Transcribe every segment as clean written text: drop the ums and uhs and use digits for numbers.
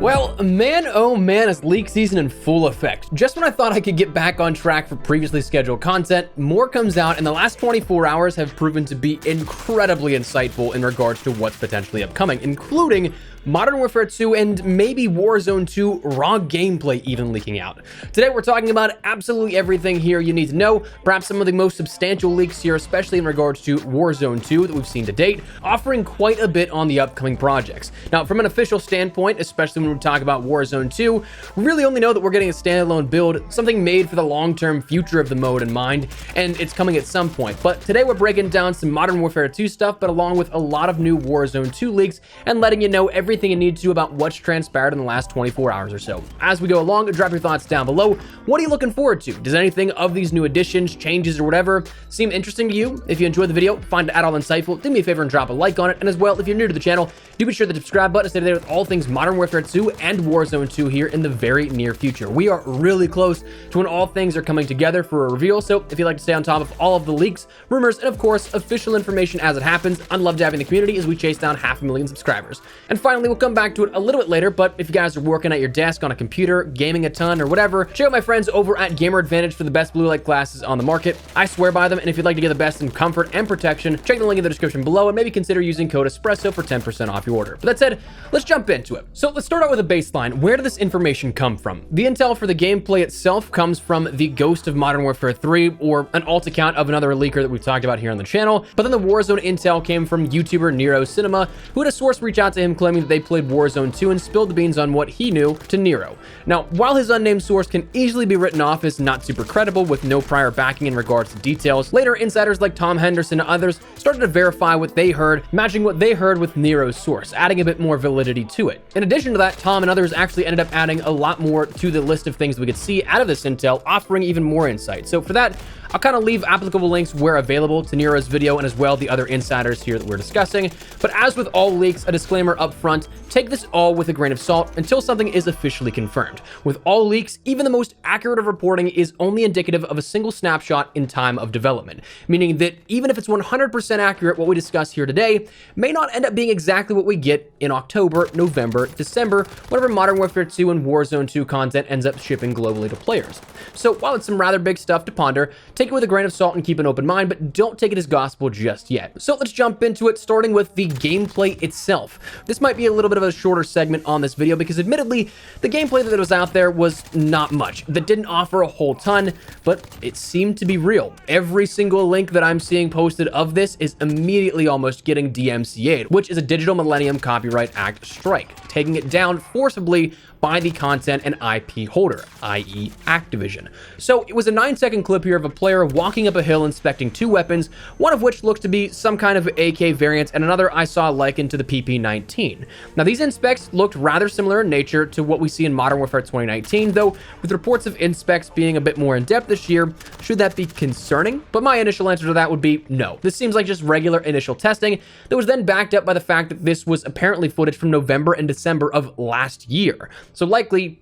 Well, man, oh man, is leak season in full effect. Just when I thought I could get back on track for previously scheduled content, more comes out, and the last 24 hours have proven to be incredibly insightful in regards to what's potentially upcoming, including Modern Warfare 2 and maybe Warzone 2 raw gameplay even leaking out. Today we're talking about absolutely everything here you need to know, perhaps some of the most substantial leaks here, especially in regards to Warzone 2 that we've seen to date, offering quite a bit on the upcoming projects. Now, from an official standpoint, especially when we talk about Warzone 2, we really only know that we're getting a standalone build, something made for the long-term future of the mode in mind, and it's coming at some point. But today we're breaking down some Modern Warfare 2 stuff, but along with a lot of new Warzone 2 leaks, and letting you know everything you need to about what's transpired in the last 24 hours or so. As we go along, drop your thoughts down below. What are you looking forward to? Does anything of these new additions, changes, or whatever seem interesting to you? If you enjoyed the video, find it at all insightful, do me a favor and drop a like on it. And as well, if you're new to the channel, do be sure to subscribe button to stay there with all things Modern Warfare 2 and Warzone 2 here in the very near future. We are really close to when all things are coming together for a reveal, so if you'd like to stay on top of all of the leaks, rumors, and of course, official information as it happens, I'd love to have you in the community as we chase down 500,000 subscribers. And finally, we'll come back to it a little bit later, but if you guys are working at your desk on a computer, gaming a ton or whatever, check out my friends over at Gamer Advantage for the best blue light glasses on the market. I swear by them, and if you'd like to get the best in comfort and protection, check the link in the description below and maybe consider using code ESPRESSO for 10% off your order. But that said, let's jump into it. So let's start out with a baseline. Where did this information come from? The intel for the gameplay itself comes from the Ghost of Modern Warfare 3, or an alt account of another leaker that we've talked about here on the channel. But then the Warzone intel came from YouTuber Nero Cinema, who had a source reach out to him claiming that they played Warzone 2 and spilled the beans on what he knew to Nero. Now, while his unnamed source can easily be written off as not super credible with no prior backing in regards to details, later insiders like Tom Henderson and others started to verify what they heard, matching what they heard with Nero's source, adding a bit more validity to it. In addition to that, Tom and others actually ended up adding a lot more to the list of things we could see out of this intel, offering even more insight. So for that, I'll kind of leave applicable links where available to Nero's video and as well the other insiders here that we're discussing. But as with all leaks, a disclaimer up front, take this all with a grain of salt until something is officially confirmed. With all leaks, even the most accurate of reporting is only indicative of a single snapshot in time of development, meaning that even if it's 100% accurate, what we discuss here today may not end up being exactly what we get in October, November, December, whenever Modern Warfare 2 and Warzone 2 content ends up shipping globally to players. So while it's some rather big stuff to ponder, take it with a grain of salt and keep an open mind, but don't take it as gospel just yet. So let's jump into it, starting with the gameplay itself. This might be a little bit of a shorter segment on this video because admittedly, the gameplay that was out there was not much. That didn't offer a whole ton, but it seemed to be real. Every single link that I'm seeing posted of this is immediately almost getting DMCA'd, which is a Digital Millennium Copyright Act strike, taking it down forcibly by the content and IP holder, i.e. Activision. So it was a 9-second clip here of a player walking up a hill inspecting two weapons, one of which looked to be some kind of AK variant and another I saw likened to the PP-19. Now these inspects looked rather similar in nature to what we see in Modern Warfare 2019, though with reports of inspects being a bit more in depth this year. Should that be concerning? But my initial answer to that would be no. This seems like just regular initial testing that was then backed up by the fact that this was apparently footage from November and December of last year. So likely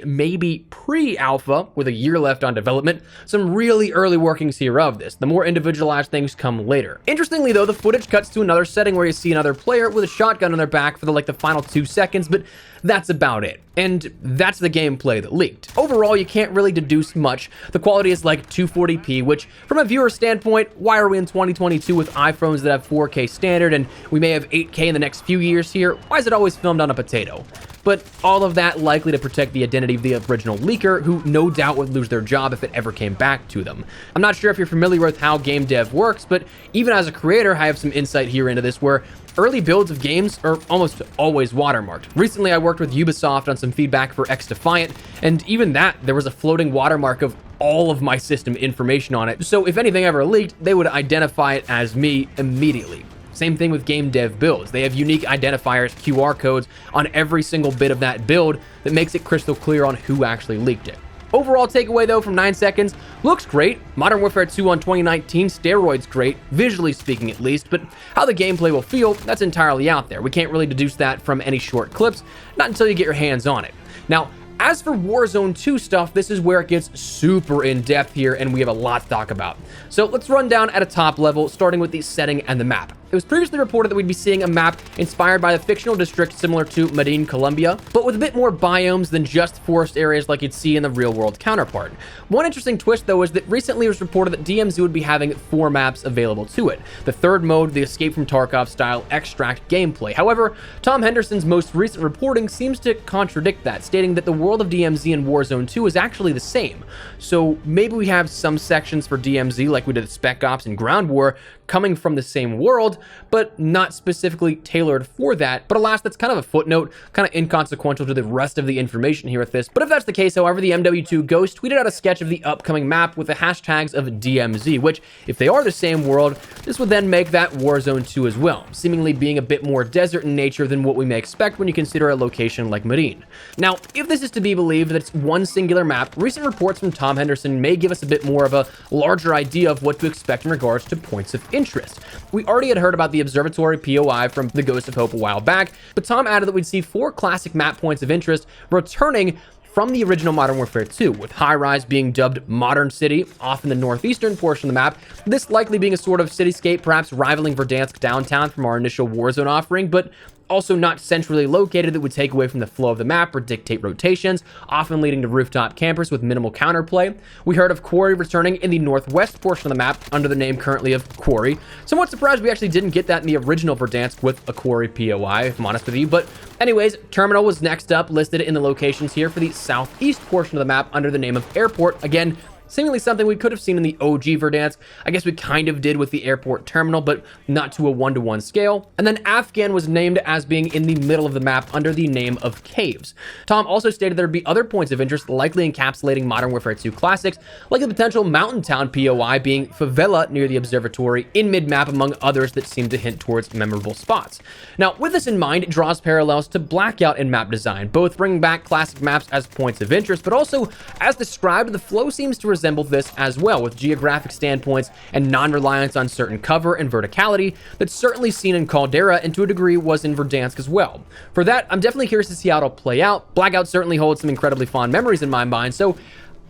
maybe pre-alpha with a year left on development. Some really early workings here of this. The more individualized things come later. Interestingly though, the footage cuts to another setting where you see another player with a shotgun on their back for the final 2 seconds, but that's about it. And that's the gameplay that leaked. Overall, you can't really deduce much. The quality is like 240p, which from a viewer standpoint, why are we in 2022 with iPhones that have 4K standard and we may have 8K in the next few years here? Why is it always filmed on a potato? But all of that likely to protect the identity of the original leaker, who no doubt would lose their job if it ever came back to them. I'm not sure if you're familiar with how game dev works, but even as a creator, I have some insight here into this where early builds of games are almost always watermarked. Recently, I worked with Ubisoft on some feedback for X-Defiant, and even that, there was a floating watermark of all of my system information on it. So if anything ever leaked, they would identify it as me immediately. Same thing with game dev builds. They have unique identifiers, QR codes on every single bit of that build that makes it crystal clear on who actually leaked it. Overall takeaway though from 9 seconds, looks great. Modern Warfare 2 on 2019, steroids great, visually speaking at least, but how the gameplay will feel, that's entirely out there. We can't really deduce that from any short clips, not until you get your hands on it. Now, as for Warzone 2 stuff, this is where it gets super in-depth here, and we have a lot to talk about. So let's run down at a top level, starting with the setting and the map. was previously reported that we'd be seeing a map inspired by the fictional district similar to Medellin, Colombia, but with a bit more biomes than just forest areas like you'd see in the real-world counterpart. One interesting twist, though, is that recently it was reported that DMZ would be having 4 maps available to it. The third mode, the Escape from Tarkov-style extract gameplay. However, Tom Henderson's most recent reporting seems to contradict that, stating that the world of DMZ in Warzone 2 is actually the same. So maybe we have some sections for DMZ, like we did at Spec Ops and Ground War, coming from the same world, but not specifically tailored for that. But alas, that's kind of a footnote, kind of inconsequential to the rest of the information here with this. But if that's the case, however, the MW2 Ghost tweeted out a sketch of the upcoming map with the hashtags of DMZ, which, if they are the same world, this would then make that Warzone 2 as well, seemingly being a bit more desert in nature than what we may expect when you consider a location like Medellin. Now, if this is to be believed that it's one singular map, recent reports from Tom Henderson may give us a bit more of a larger idea of what to expect in regards to points of interest. We already had heard about the Observatory POI from the Ghost of Hope a while back, but Tom added that we'd see 4 classic map points of interest returning from the original Modern Warfare 2, with High Rise being dubbed Modern City, off in the northeastern portion of the map, this likely being a sort of cityscape, perhaps rivaling Verdansk downtown from our initial Warzone offering, but also not centrally located that would take away from the flow of the map or dictate rotations, often leading to rooftop campers with minimal counterplay. We heard of Quarry returning in the northwest portion of the map under the name currently of Quarry. Somewhat surprised we actually didn't get that in the original Verdansk with a Quarry POI, if I'm honest with you, but anyways, Terminal was next up, listed in the locations here for the southeast portion of the map under the name of Airport. Again, seemingly something we could have seen in the OG Verdansk. I guess we kind of did with the airport terminal, but not to a 1-to-1 scale. And then Afghan was named as being in the middle of the map under the name of Caves. Tom also stated there'd be other points of interest likely encapsulating Modern Warfare 2 classics, like the potential Mountain Town POI being Favela near the Observatory in mid-map, among others that seem to hint towards memorable spots. Now, with this in mind, it draws parallels to Blackout in map design, both bringing back classic maps as points of interest, but also, as described, the flow seems to resemble this as well, with geographic standpoints and non-reliance on certain cover and verticality that's certainly seen in Caldera and to a degree was in Verdansk as well. For that, I'm definitely curious to see how it'll play out. Blackout certainly holds some incredibly fond memories in my mind, so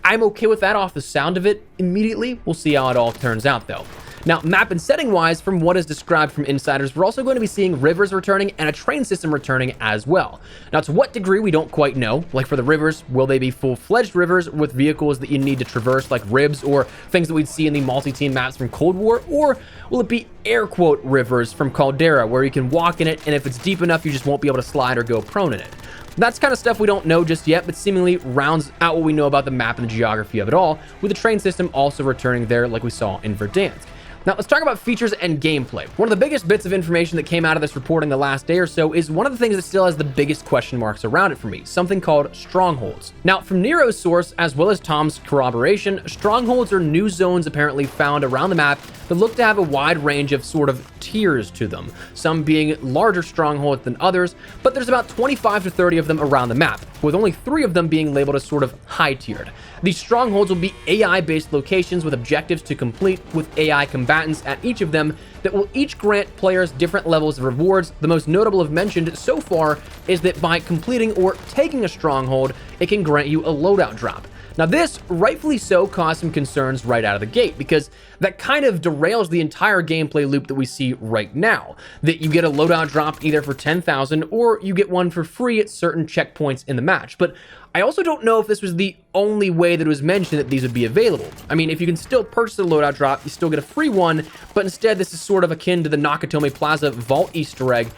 I'm okay with that off the sound of it immediately. We'll see how it all turns out though. Now, map and setting wise, from what is described from insiders, we're also going to be seeing rivers returning and a train system returning as well. Now, to what degree, we don't quite know. Like for the rivers, will they be full-fledged rivers with vehicles that you need to traverse like ribs or things that we'd see in the multi-team maps from Cold War? Or will it be air quote rivers from Caldera where you can walk in it and if it's deep enough, you just won't be able to slide or go prone in it? That's kind of stuff we don't know just yet, but seemingly rounds out what we know about the map and the geography of it all, with the train system also returning there like we saw in Verdansk. Now, let's talk about features and gameplay. One of the biggest bits of information that came out of this reporting the last day or so is one of the things that still has the biggest question marks around it for me, something called Strongholds. Now, from Nero's source, as well as Tom's corroboration, Strongholds are new zones apparently found around the map that look to have a wide range of sort of tiers to them, some being larger strongholds than others, but there's about 25 to 30 of them around the map, with only 3 of them being labeled as sort of high-tiered. These strongholds will be AI-based locations with objectives to complete, with AI combatants at each of them that will each grant players different levels of rewards. The most notable of mentioned so far is that by completing or taking a stronghold, it can grant you a loadout drop. Now this, rightfully so, caused some concerns right out of the gate, because that kind of derails the entire gameplay loop that we see right now, that you get a loadout drop either for 10,000 or you get one for free at certain checkpoints in the match. But I also don't know if this was the only way that it was mentioned that these would be available. I mean, if you can still purchase a loadout drop, you still get a free one, but instead this is sort of akin to the Nakatomi Plaza Vault Easter egg.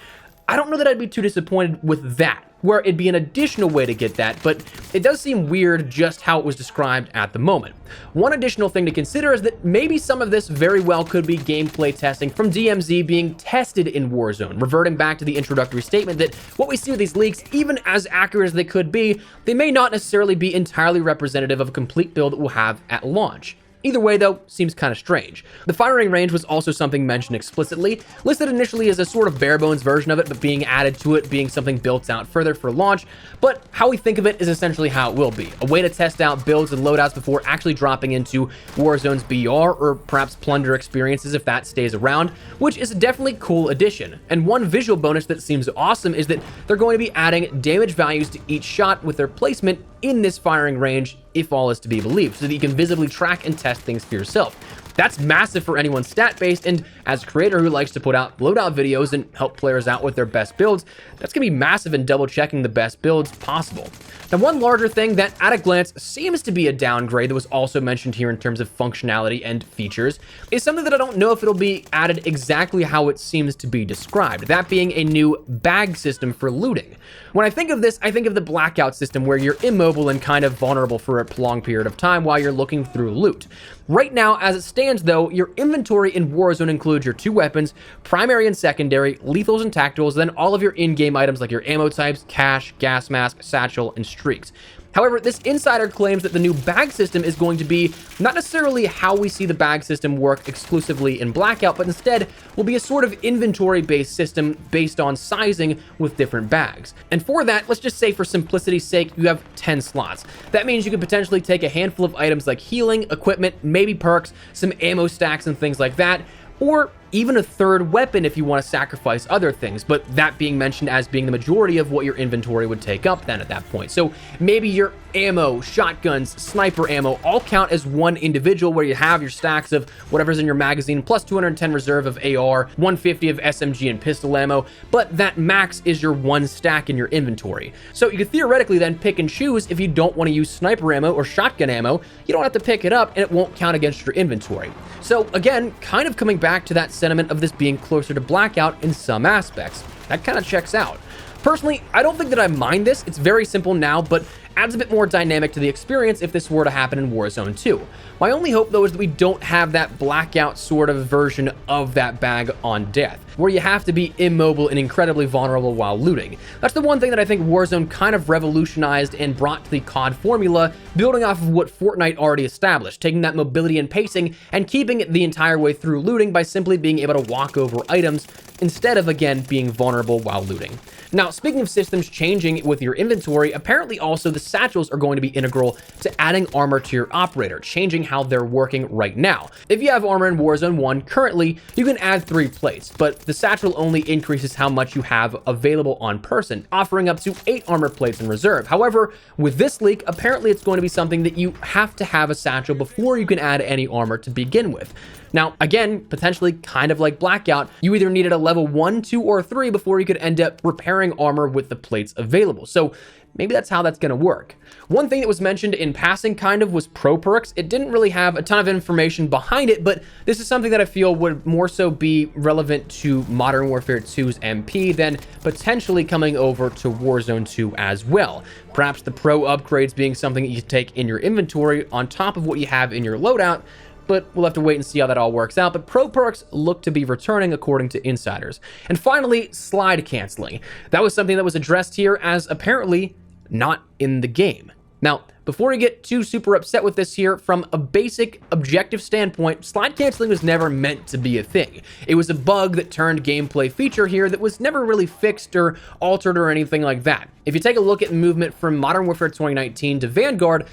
I don't know that I'd be too disappointed with that, where it'd be an additional way to get that, but it does seem weird just how it was described at the moment. One additional thing to consider is that maybe some of this very well could be gameplay testing from DMZ being tested in Warzone, reverting back to the introductory statement that what we see with these leaks, even as accurate as they could be, they may not necessarily be entirely representative of a complete build that we'll have at launch. Either way, though, seems kind of strange. The firing range was also something mentioned explicitly, listed initially as a sort of bare-bones version of it, but being added to it being something built out further for launch. But how we think of it is essentially how it will be, a way to test out builds and loadouts before actually dropping into Warzone's BR or perhaps Plunder experiences if that stays around, which is a definitely cool addition. And one visual bonus that seems awesome is that they're going to be adding damage values to each shot with their placement in this firing range, if all is to be believed, so that you can visibly track and test things for yourself. That's massive for anyone stat-based, and as a creator who likes to put out loadout videos and help players out with their best builds, that's going to be massive in double-checking the best builds possible. Now, one larger thing that at a glance seems to be a downgrade that was also mentioned here in terms of functionality and features is something that I don't know if it'll be added exactly how it seems to be described, that being a new bag system for looting. When I think of this, I think of the blackout system where you're immobile and kind of vulnerable for a prolonged period of time while you're looking through loot. Right now, as it stands though, your inventory in Warzone includes your 2 weapons, primary and secondary, lethals and tacticals, then all of your in-game items like your ammo types, cash, gas mask, satchel, and streaks. However, this insider claims that the new bag system is going to be not necessarily how we see the bag system work exclusively in Blackout, but instead will be a sort of inventory-based system based on sizing with different bags. And for that, let's just say for simplicity's sake, you have 10 slots. That means you could potentially take a handful of items like healing, equipment, maybe perks, some ammo stacks and things like that, or even a third weapon if you want to sacrifice other things, but that being mentioned as being the majority of what your inventory would take up then at that point. So maybe your ammo, shotguns, sniper ammo all count as one individual where you have your stacks of whatever's in your magazine plus 210 reserve of AR, 150 of SMG and pistol ammo, but that max is your 1 stack in your inventory. So you could theoretically then pick and choose if you don't want to use sniper ammo or shotgun ammo, you don't have to pick it up and it won't count against your inventory. So again, kind of coming back to that sentiment of this being closer to Blackout in some aspects. That kind of checks out. Personally, I don't think that I mind this. It's very simple now, but adds a bit more dynamic to the experience if this were to happen in Warzone 2. My only hope, though, is that we don't have that Blackout sort of version of that bag on death, where you have to be immobile and incredibly vulnerable while looting. That's the one thing that I think Warzone kind of revolutionized and brought to the COD formula, building off of what Fortnite already established, taking that mobility and pacing and keeping it the entire way through looting by simply being able to walk over items instead of, again, being vulnerable while looting. Now, speaking of systems changing with your inventory, apparently also the satchels are going to be integral to adding armor to your operator, changing how they're working right now. If you have armor in Warzone 1, currently, you can add 3 plates, but the satchel only increases how much you have available on person, offering up to 8 armor plates in reserve. However, with this leak, apparently it's going to be something that you have to have a satchel before you can add any armor to begin with. Now, again, potentially kind of like Blackout, you either needed a level 1, 2, or 3 before you could end up repairing armor with the plates available. So maybe that's how that's going to work. One thing that was mentioned in passing kind of was pro perks. It didn't really have a ton of information behind it, but this is something that I feel would more so be relevant to Modern Warfare 2's MP than potentially coming over to Warzone 2 as well. Perhaps the pro upgrades being something that you take in your inventory on top of what you have in your loadout, but we'll have to wait and see how that all works out. But pro perks look to be returning according to insiders. And finally, slide canceling. That was something that was addressed here as apparently not in the game. Now, before you get too super upset with this here, from a basic objective standpoint, slide canceling was never meant to be a thing. It was a bug that turned gameplay feature here that was never really fixed or altered or anything like that. If you take a look at movement from Modern Warfare 2019 to Vanguard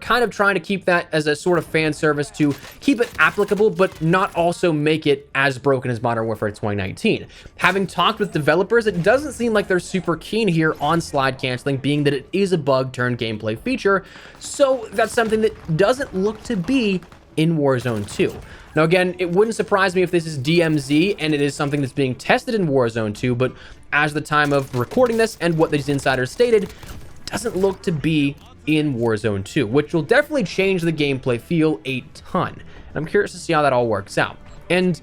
kind of trying to keep that as a sort of fan service to keep it applicable, but not also make it as broken as Modern Warfare 2019. Having talked with developers, it doesn't seem like they're super keen here on slide canceling, being that it is a bug turned gameplay feature. So that's something that doesn't look to be in Warzone 2. Now again, it wouldn't surprise me if this is DMZ and it is something that's being tested in Warzone 2, but as the time of recording this and what these insiders stated, doesn't look to be in Warzone 2, which will definitely change the gameplay feel a ton. I'm curious to see how that all works out. And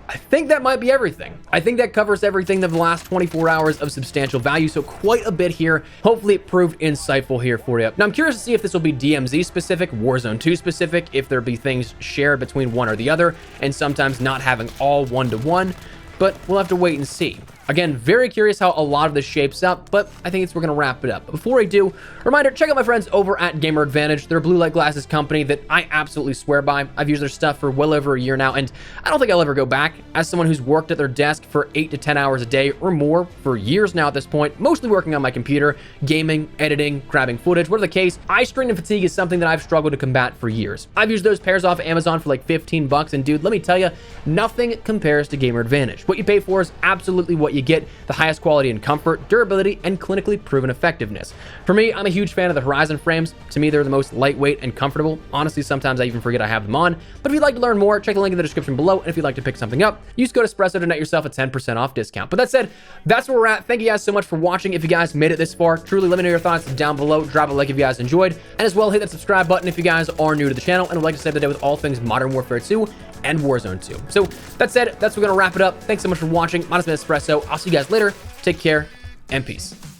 I think that might be everything. I think that covers everything of the last 24 hours of substantial value, so quite a bit here. Hopefully it proved insightful here for you. Now I'm curious to see if this will be DMZ specific, Warzone 2 specific, if there be things shared between one or the other, and sometimes not having all one-to-one, but we'll have to wait and see. Again, very curious how a lot of this shapes up, but I think we're going to wrap it up. But before I do, reminder, check out my friends over at Gamer Advantage. They're a blue light glasses company that I absolutely swear by. I've used their stuff for well over a year now, and I don't think I'll ever go back. As someone who's worked at their desk for 8 to 10 hours a day or more for years now at this point, mostly working on my computer, gaming, editing, grabbing footage, whatever the case, eye strain and fatigue is something that I've struggled to combat for years. I've used those pairs off Amazon for like 15 bucks, and dude, let me tell you, nothing compares to Gamer Advantage. What you pay for is absolutely what what you get, the highest quality and comfort, durability, and clinically proven effectiveness. For me, I'm a huge fan of the Horizon frames. To me, they're the most lightweight and comfortable. Honestly, sometimes I even forget I have them on. But if you'd like to learn more, check the link in the description below. And if you'd like to pick something up, use code Espresso to net yourself a 10% off discount. But that said, that's where we're at. Thank you guys so much for watching. If you guys made it this far, truly let me know your thoughts down below. Drop a like if you guys enjoyed. And as well, hit that subscribe button if you guys are new to the channel and would like to save the day with all things Modern Warfare 2 and Warzone 2. So that said, that's where we're going to wrap it up. Thanks so much for watching. My name is Espresso. I'll see you guys later. Take care and peace.